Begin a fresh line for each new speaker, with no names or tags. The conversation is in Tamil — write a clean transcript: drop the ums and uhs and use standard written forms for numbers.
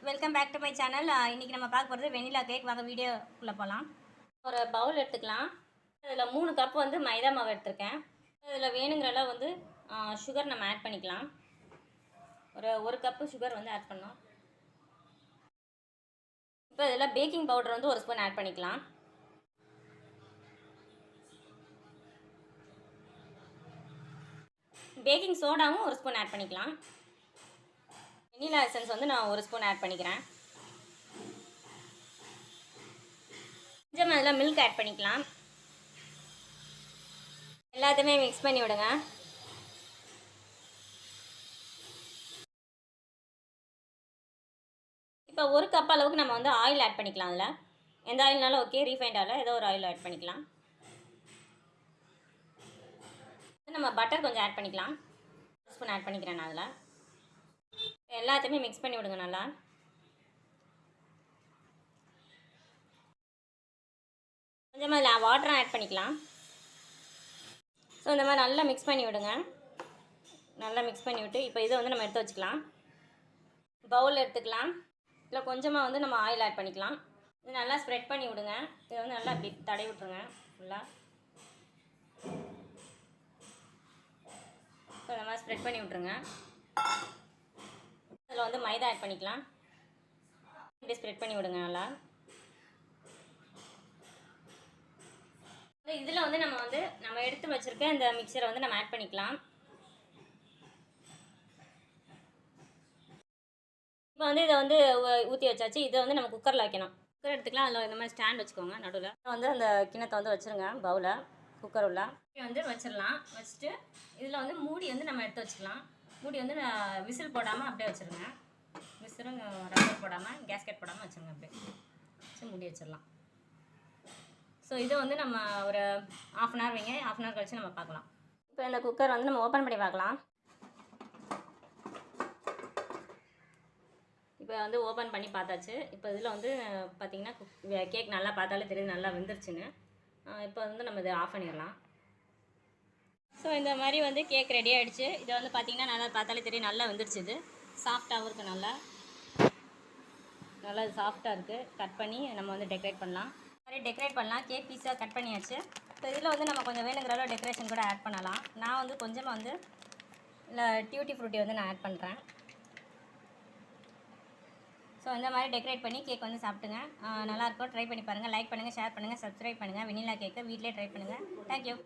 Welcome back to my channel. இன்றைக்கி நம்ம பார்க்க போகிறது வெண்ணிலா கேக். வாங்க வீடியோக்குள்ளே போகலாம். ஒரு பவுல் எடுத்துக்கலாம். அதில் 3 கப் வந்து மைதா மாவு எடுத்துருக்கேன். இதில் வேணுங்கிற அளவு வந்து சுகர் நம்ம ஆட் பண்ணிக்கலாம். ஒரு கப்பு சுகர் வந்து ஆட் பண்ணோம். இப்போ இதில் பேக்கிங் பவுடர் வந்து 1 ஸ்பூன் ஆட் பண்ணிக்கலாம். பேக்கிங் சோடாவும் 1 ஸ்பூன் ஆட் பண்ணிக்கலாம். வெண்ணிலா எசன்ஸ் வந்து நான் 1 ஸ்பூன் ஆட் பண்ணிக்கிறேன். கொஞ்சம் அதில் மில்க் ஆட் பண்ணிக்கலாம். எல்லாத்தையுமே மிக்ஸ் பண்ணி விடுங்க. இப்போ 1 கப் அளவுக்கு நம்ம வந்து ஆயில் ஆட் பண்ணிக்கலாம். அதில் எந்த ஆயில்னாலும் ஓகே, ரீஃபைண்ட் ஆயில் ஏதோ ஒரு ஆயில் ஆட் பண்ணிக்கலாம். நம்ம பட்டர் கொஞ்சம் ஆட் பண்ணிக்கலாம். 1 ஸ்பூன் ஆட் பண்ணிக்கிறேன் நான். அதில் எல்லாத்தையுமே மிக்ஸ் பண்ணி விடுங்க நல்லா. கொஞ்சமாக அதில் வாட்டரும் ஆட் பண்ணிக்கலாம். ஸோ இந்த மாதிரி நல்லா மிக்ஸ் பண்ணி விடுங்க. நல்லா மிக்ஸ் பண்ணி விட்டு இப்போ இதை வந்து நம்ம எடுத்து வச்சுக்கலாம். பவுல் எடுத்துக்கலாம். இதில் கொஞ்சமாக வந்து நம்ம ஆயில் ஆட் பண்ணிக்கலாம். இது நல்லா ஸ்ப்ரெட் பண்ணி விடுங்க. இதை வந்து நல்லா இப்படி தடவி விட்டுருங்க ஃபுல்லாக. ஸோ இந்த மாதிரி ஸ்ப்ரெட் பண்ணி விட்ருங்க. அதில் வந்து மைதா ஆட் பண்ணிக்கலாம். இப்படி ஸ்ப்ரெட் பண்ணி விடுங்க நல்லா. இதில் வந்து நம்ம எடுத்து வச்சுருக்க இந்த மிக்சரை வந்து நம்ம ஆட் பண்ணிக்கலாம். இப்போ வந்து இதை வந்து ஊற்றி வச்சாச்சு. இதை வந்து நம்ம குக்கரில் வைக்கணும். குக்கர் எடுத்துக்கலாம். அதில் இந்த மாதிரி ஸ்டாண்ட் வச்சுக்கோங்க. நடுவில் வந்து அந்த கிண்ணத்தை வந்து வச்சுருங்க. பவுலை குக்கர் உள்ள வந்து வச்சிடலாம். வச்சுட்டு இதில் வந்து மூடி வந்து நம்ம எடுத்து வச்சுக்கலாம். மூடி வந்து விசில் போடாமல் அப்படியே வச்சுருங்க. விசிலும் ரப்பர் போடாமல் கேஸ்கெட் போடாமல் வச்சுருங்க. அப்படியே வச்சு மூடி வச்சிடலாம். ஸோ இதை வந்து நம்ம ஒரு 1/2 அன் ஹவர் வைங்க. 1/2 அன் ஹவர் கழிச்சு நம்ம பார்க்கலாம். இப்போ இந்த குக்கர் வந்து நம்ம ஓப்பன் பண்ணி பார்க்கலாம். இப்போ வந்து ஓப்பன் பண்ணி பார்த்தாச்சு. இப்போ இதில் வந்து பார்த்திங்கன்னா கேக் நல்லா பார்த்தாலே தெரியுது நல்லா வெந்துருச்சுன்னு. இப்போ வந்து நம்ம இதை ஆஃப் பண்ணிடலாம். ஸோ இந்த மாதிரி வந்து கேக் ரெடி ஆகிடுச்சு. இதை வந்து பார்த்திங்கன்னா நல்லா பார்த்தாலே தெரியும் நல்லா வெந்துருச்சு. இது சாஃப்டாகவும் இருக்குது. நல்லா சாஃப்டாக இருக்குது. கட் பண்ணி நம்ம வந்து டெக்கரேட் பண்ணலாம். மாதிரி டெக்கரேட் பண்ணலாம். கேக் பீஸாக கட் பண்ணியாச்சு. இப்போ இதில் வந்து நம்ம கொஞ்சம் வேணுங்கிற அளவு டெக்கரேஷன் கூட ஆட் பண்ணலாம். நான் வந்து கொஞ்சமாக வந்து இல்லை டியூட்டி ஃப்ரூட்டி வந்து நான் ஆட் பண்ணுறேன். ஸோ இந்த மாதிரி டெக்கரேட் பண்ணி கேக் வந்து சாப்பிட்டுங்க. நல்லாயிருக்கும். ட்ரை பண்ணி பாருங்கள். லைக் பண்ணுங்கள், ஷேர் பண்ணுங்கள், சப்ஸ்கிரைப் பண்ணுங்கள். வெண்ணிலா கேக்கை வீட்டிலே ட்ரை பண்ணுங்கள். தேங்க்யூ.